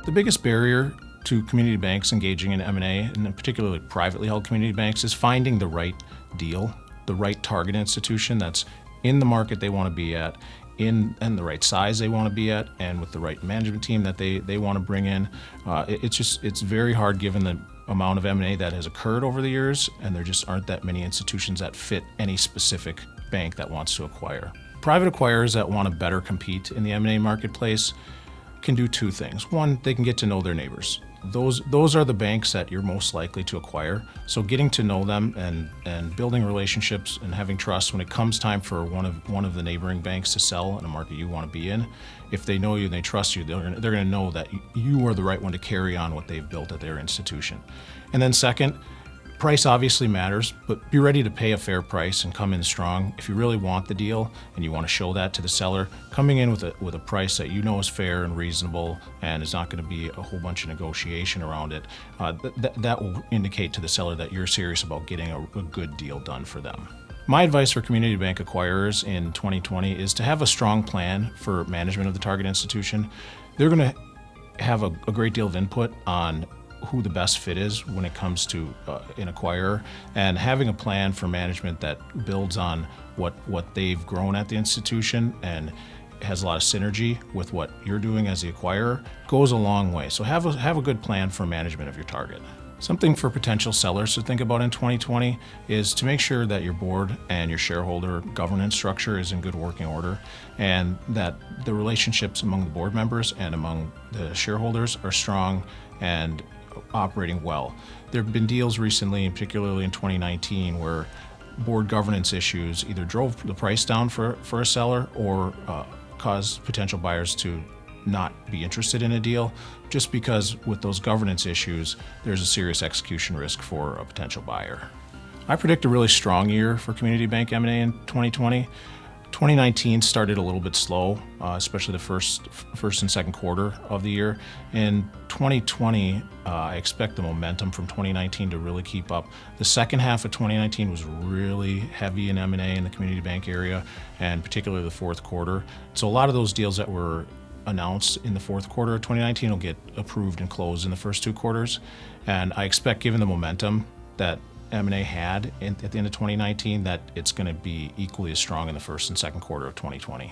The biggest barrier to community banks engaging in M&A, and particularly privately held community banks, is finding the right deal, the right target institution that's in the market they want to be at, and the right size they want to be at, and with the right management team that they want to bring in. It's very hard given the amount of M&A that has occurred over the years, and there just aren't that many institutions that fit any specific bank that wants to acquire. Private acquirers that want to better compete in the M&A marketplace can do two things. One, they can get to know their neighbors. Those are the banks that you're most likely to acquire. So getting to know them and building relationships and having trust when it comes time for one of the neighboring banks to sell in a market you want to be in, if they know you and they trust you, they're going to know that you are the right one to carry on what they've built at their institution. And then second, price obviously matters, but be ready to pay a fair price and come in strong. If you really want the deal and you want to show that to the seller, coming in with a price that you know is fair and reasonable and is not going to be a whole bunch of negotiation around it, that will indicate to the seller that you're serious about getting a good deal done for them. My advice for community bank acquirers in 2020 is to have a strong plan for management of the target institution. They're going to have a great deal of input on who the best fit is when it comes to an acquirer, and having a plan for management that builds on what they've grown at the institution and has a lot of synergy with what you're doing as the acquirer goes a long way. So have a good plan for management of your target. Something for potential sellers to think about in 2020 is to make sure that your board and your shareholder governance structure is in good working order, and that the relationships among the board members and among the shareholders are strong and operating well. There have been deals recently, and particularly in 2019, where board governance issues either drove the price down for a seller or caused potential buyers to not be interested in a deal, just because with those governance issues, there's a serious execution risk for a potential buyer. I predict a really strong year for community bank M&A in 2020. 2019 started a little bit slow, especially the first and second quarter of the year. In 2020, I expect the momentum from 2019 to really keep up. The second half of 2019 was really heavy in M&A in the community bank area, and particularly the fourth quarter. So a lot of those deals that were announced in the fourth quarter of 2019 will get approved and closed in the first two quarters. And I expect, given the momentum that M&A had at the end of 2019, that it's going to be equally as strong in the first and second quarter of 2020.